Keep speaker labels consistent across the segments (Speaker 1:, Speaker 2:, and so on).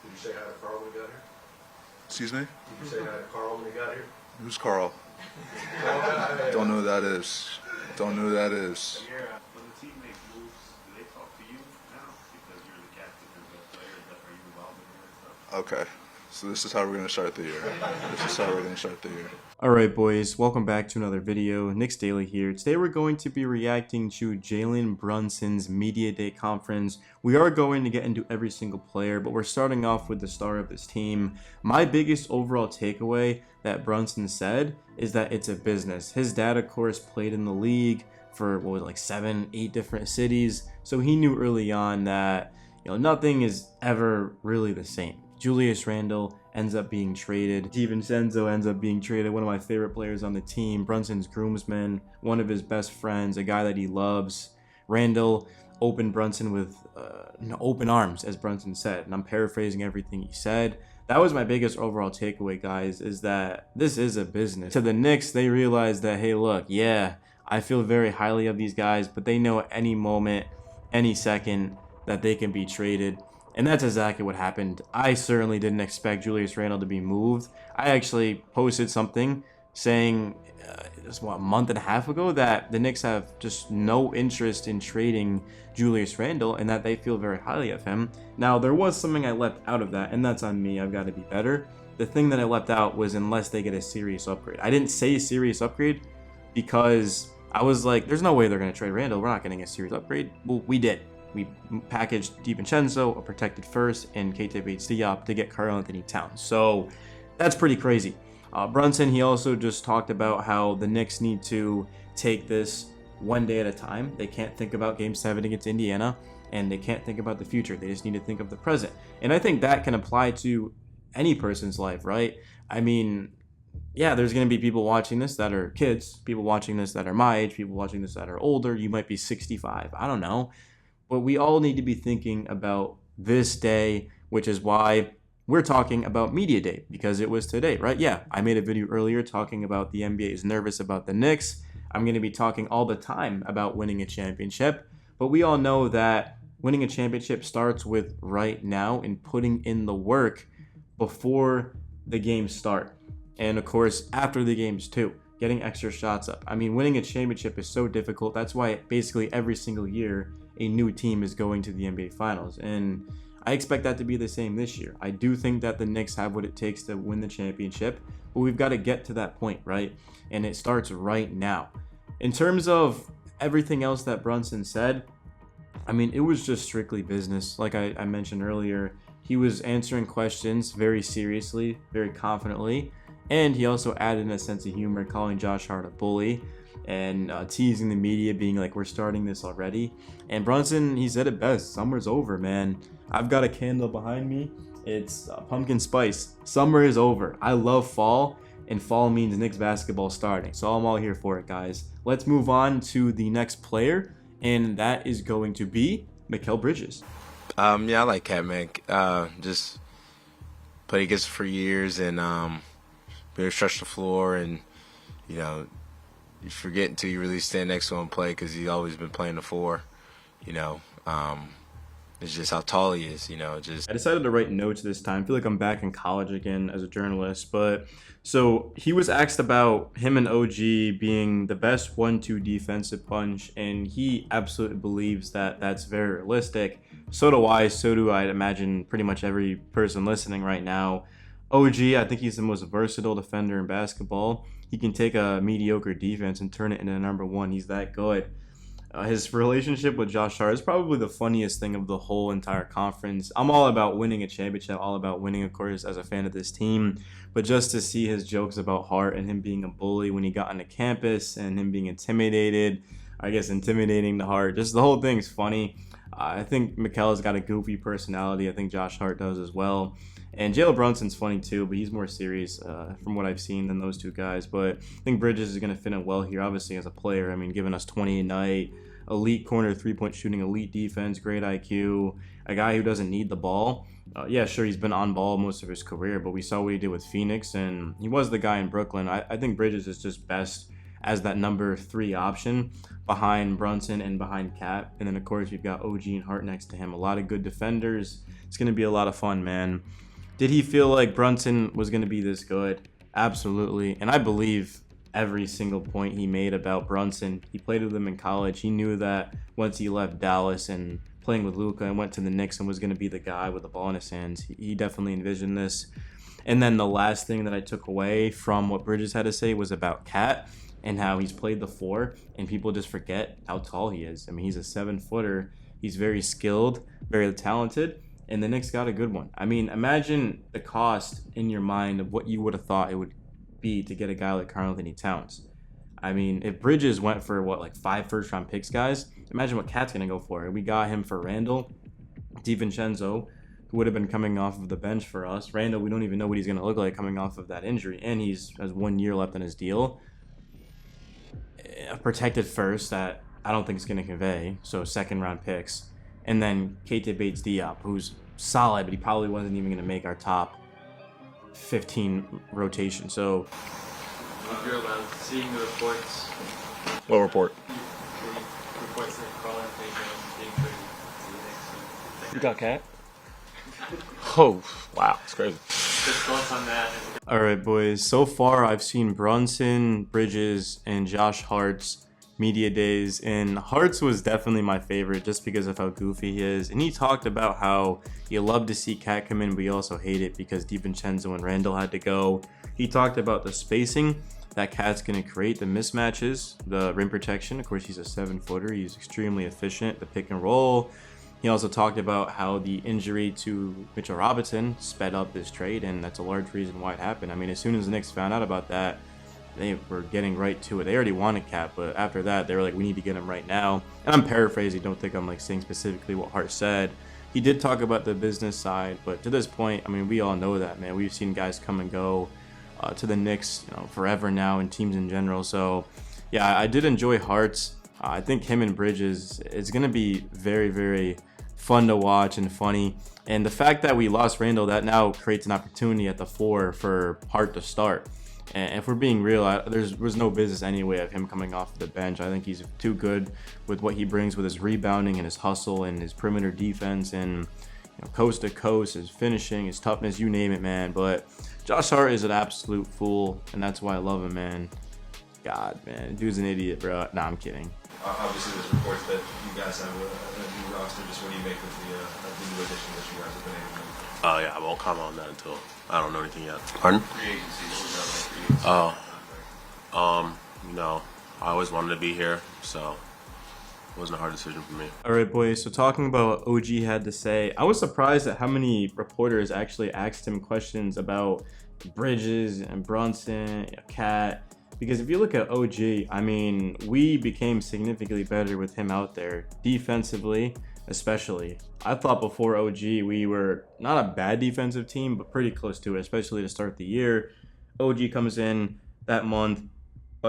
Speaker 1: Did you say hi to Carl when you got here?
Speaker 2: Excuse me?
Speaker 1: Did you say hi to Carl when you got here?
Speaker 2: Who's Carl? Don't know who that is. Don't know who that is.
Speaker 3: When the team makes moves, do they talk to you now because you're the captain and the player? Are you involved in that stuff?
Speaker 2: Okay. So this is how we're going to start the year. This is how we're going to start the year.
Speaker 4: Alright boys, welcome back to another video. Knicks Daily here. Today we're going to be reacting to Jalen Brunson's Media Day conference. We are going to get into every single player, but we're starting off with the star of this team. My biggest overall takeaway that Brunson said is that it's a business. His dad, of course, played in the league for, what was it, like 7-8 different cities. So he knew early on that, nothing is ever really the same. Julius Randle ends up being traded. DiVincenzo ends up being traded, one of my favorite players on the team. Brunson's groomsman, one of his best friends, a guy that he loves. Randle opened Brunson with open arms, as Brunson said, and I'm paraphrasing everything he said. That was my biggest overall takeaway, guys, is that this is a business. To the Knicks, they realized that, hey, look, yeah, I feel very highly of these guys, but they know at any moment, any second, that they can be traded. And that's exactly what happened. I certainly didn't expect Julius Randle to be moved. I actually posted something saying just a month and a half ago that the Knicks have just no interest in trading Julius Randle and that they feel very highly of him. Now, there was something I left out of that, and that's on me. I've got to be better. The thing that I left out was unless they get a serious upgrade. I didn't say serious upgrade because I was like, there's no way they're going to trade Randle. We're not getting a serious upgrade. Well, we did. We packaged DiVincenzo, a protected first, and Keita Bates-Diop to get Karl-Anthony Towns. So that's pretty crazy. Brunson, he also just talked about how the Knicks need to take this one day at a time. They can't think about Game 7 against Indiana, and they can't think about the future. They just need to think of the present. And I think that can apply to any person's life, right? I mean, yeah, there's going to be people watching this that are kids, people watching this that are my age, people watching this that are older. You might be 65. I don't know. But we all need to be thinking about this day, which is why we're talking about Media Day, because it was today, right? Yeah, I made a video earlier talking about the NBA is nervous about the Knicks. I'm going to be talking all the time about winning a championship. But we all know that winning a championship starts with right now and putting in the work before the games start. And of course, after the games too, getting extra shots up. I mean, winning a championship is so difficult. That's why basically every single year, a new team is going to the NBA Finals, and I expect that to be the same this year. I do think that the Knicks have what it takes to win the championship, but we've got to get to that point, right? And it starts right now. In terms of everything else that Brunson said, I mean, it was just strictly business. Like I mentioned earlier, he was answering questions very seriously, very confidently, and he also added in a sense of humor, calling Josh Hart a bully and teasing the media, being like, we're starting this already. And Brunson, he said it best, summer's over, man. I've got a candle behind me. It's pumpkin spice. Summer is over. I love fall, and fall means Knicks basketball starting. So I'm all here for it, guys. Let's move on to the next player, and that is going to be Mikal Bridges.
Speaker 5: Yeah, I like Cat, man. Just played against him for years and really stretched the floor, and you forget until you really stand next to him and play, because he's always been playing the four. It's just how tall he is. I
Speaker 4: decided to write notes this time. I feel like I'm back in college again as a journalist. But so he was asked about him and OG being the best 1-2 defensive punch, and he absolutely believes that that's very realistic. So do I. So do I imagine pretty much every person listening right now. OG, I think he's the most versatile defender in basketball. He can take a mediocre defense and turn it into number one. He's that good. His relationship with Josh Hart is probably the funniest thing of the whole entire conference. I'm all about winning a championship, all about winning, of course, as a fan of this team. But just to see his jokes about Hart and him being a bully when he got onto campus and him being intimidating the Hart, just the whole thing's funny. I think Mikal's got a goofy personality. I think Josh Hart does as well. And Jalen Brunson's funny too, but he's more serious from what I've seen than those two guys. But I think Bridges is going to fit in well here, obviously, as a player. I mean, giving us 20 a night, elite corner three-point shooting, elite defense, great IQ, a guy who doesn't need the ball. Yeah, sure, he's been on ball most of his career, but we saw what he did with Phoenix, and he was the guy in Brooklyn. I think Bridges is just best as that number 3 option behind Brunson and behind Cat. And then of course we've got OG and Hart next to him. A lot of good defenders. It's going to be a lot of fun, man. Did he feel like Brunson was going to be this good? Absolutely. And I believe every single point he made about Brunson. He played with him in college. He knew that once he left Dallas and playing with Luka and went to the Knicks and was going to be the guy with the ball in his hands. He definitely envisioned this. And then the last thing that I took away from what Bridges had to say was about Cat and how he's played the 4, and people just forget how tall he is. I mean, he's a 7-footer. He's very skilled, very talented, and the Knicks got a good one. I mean, imagine the cost in your mind of what you would have thought it would be to get a guy like Karl-Anthony Towns. I mean, if Bridges went for like 5 first-round picks, guys, imagine what Cat's gonna go for. We got him for Randle, DiVincenzo, who would have been coming off of the bench for us. Randle, we don't even know what he's gonna look like coming off of that injury, and he's has 1 year left on his deal. A protected first that I don't think it's gonna convey, so 2nd-round picks, and then Keita Bates-Diop, who's solid, but he probably wasn't even gonna make our top 15 rotation. So
Speaker 6: You're allowed seeing the reports.
Speaker 2: What report?
Speaker 6: Reports that Karl-Anthony Towns being traded to the Knicks.
Speaker 2: You got Cat? Oh, wow. It's crazy.
Speaker 6: Just thoughts on that.
Speaker 4: all right, boys, so far I've seen Brunson, Bridges, and Josh Hart's media days, and Hart's was definitely my favorite just because of how goofy he is. And he talked about how you love to see Cat come in, but you also hate it because DiVincenzo and Randle had to go. He talked about the spacing that Cat's going to create, the mismatches, the rim protection. Of course, he's a 7-footer. He's extremely efficient, the pick and roll. He also talked about how the injury to Mitchell Robinson sped up this trade, and that's a large reason why it happened. I mean, as soon as the Knicks found out about that, they were getting right to it. They already wanted Cat, but after that, they were like, we need to get him right now. And I'm paraphrasing. Don't think I'm like saying specifically what Hart said. He did talk about the business side, but to this point, I mean, we all know that, man. We've seen guys come and go to the Knicks, forever now, and teams in general. So, yeah, I did enjoy Hart's. I think him and Bridges is going to be very, very fun to watch and funny. And the fact that we lost Randle, that now creates an opportunity at the 4 for Hart to start. And if we're being real, there was no business anyway of him coming off the bench. I think he's too good with what he brings with his rebounding and his hustle and his perimeter defense and coast to coast, his finishing, his toughness, you name it, man. But Josh Hart is an absolute fool, and that's why I love him, man. God, man, dude's an idiot, bro. Nah, I'm kidding.
Speaker 1: Obviously, there's reports that you guys have a new roster. Just what do you make of the new addition that you guys have been able to make?
Speaker 7: Oh, yeah, I won't comment on that until I don't know anything yet. Pardon?
Speaker 1: Free agency, what was that like for you?
Speaker 7: I always wanted to be here, so it wasn't a hard decision for me.
Speaker 4: All right, boys. So talking about what OG had to say, I was surprised at how many reporters actually asked him questions about Bridges and Brunson, Cat. Because if you look at OG, I mean, we became significantly better with him out there, defensively especially. I thought before OG, we were not a bad defensive team, but pretty close to it, especially to start the year. OG comes in that month,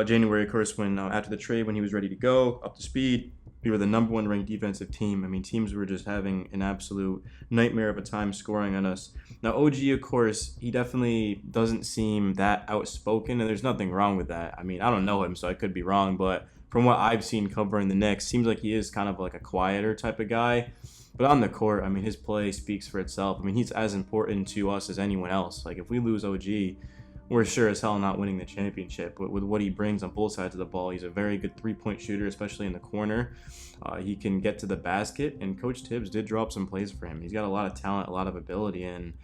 Speaker 4: January, of course, when after the trade, when he was ready to go, up to speed. We were the #1 ranked defensive team. I mean, teams were just having an absolute nightmare of a time scoring on us. Now, OG, of course, he definitely doesn't seem that outspoken, and there's nothing wrong with that. I mean, I don't know him, so I could be wrong, but from what I've seen covering the Knicks, seems like he is kind of like a quieter type of guy. But on the court, I mean, his play speaks for itself. I mean, he's as important to us as anyone else. Like, if we lose OG, we're sure as hell not winning the championship. With what he brings on both sides of the ball, he's a very good three-point shooter, especially in the corner. He can get to the basket, and Coach Tibbs did draw up some plays for him. He's got a lot of talent, a lot of ability, and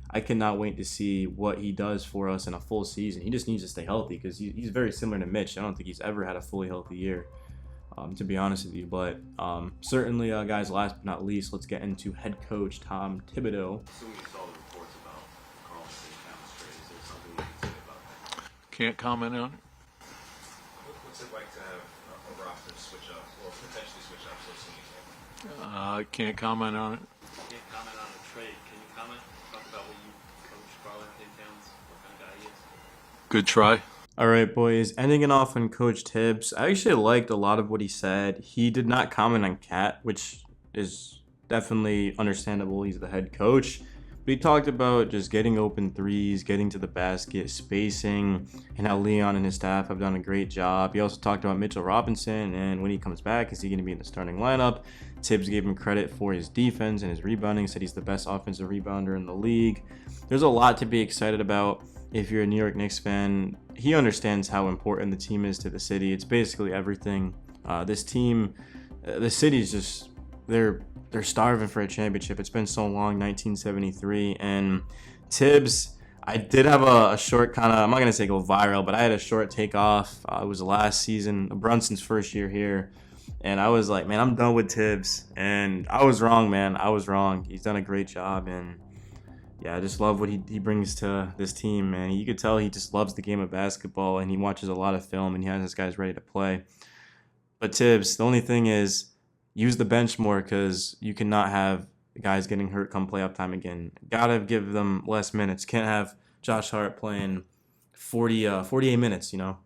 Speaker 4: I cannot wait to see what he does for us in a full season. He just needs to stay healthy because he's very similar to Mitch. I don't think he's ever had a fully healthy year, to be honest with you. But certainly, guys, last but not least, let's get into head coach Tom Thibodeau.
Speaker 3: Assuming you saw the reports about Karl-Anthony Towns trade, is there something you can say about that?
Speaker 7: Can't comment on it.
Speaker 1: What's it like to have a roster switch up, or potentially switch up so soon?
Speaker 7: I can't comment on it.
Speaker 6: You can't comment on a trade. Can you comment? Talk about what you coach Karl-Anthony Towns, what kind of guy he is.
Speaker 7: Good try.
Speaker 4: All right, boys. Ending it off on Coach Tibbs. I actually liked a lot of what he said. He did not comment on Cat, which is definitely understandable. He's the head coach. But he talked about just getting open threes, getting to the basket, spacing, and how Leon and his staff have done a great job. He also talked about Mitchell Robinson and when he comes back, is he going to be in the starting lineup? Tibbs gave him credit for his defense and his rebounding, said he's the best offensive rebounder in the league. There's a lot to be excited about if you're a New York Knicks fan. He understands how important the team is to the city. It's basically everything. This team, the city's just, they're starving for a championship. It's been so long, 1973. And Tibbs, I did have a short kind of, I'm not going to say go viral, but I had a short takeoff. It was last season, Brunson's first year here. And I was like, man, I'm done with Tibbs. And I was wrong, man. I was wrong. He's done a great job. And yeah, I just love what he brings to this team, man. You could tell he just loves the game of basketball, and he watches a lot of film, and he has his guys ready to play. But Tibbs, the only thing is, use the bench more, because you cannot have guys getting hurt come playoff time again. Gotta give them less minutes. Can't have Josh Hart playing 48 minutes, you know.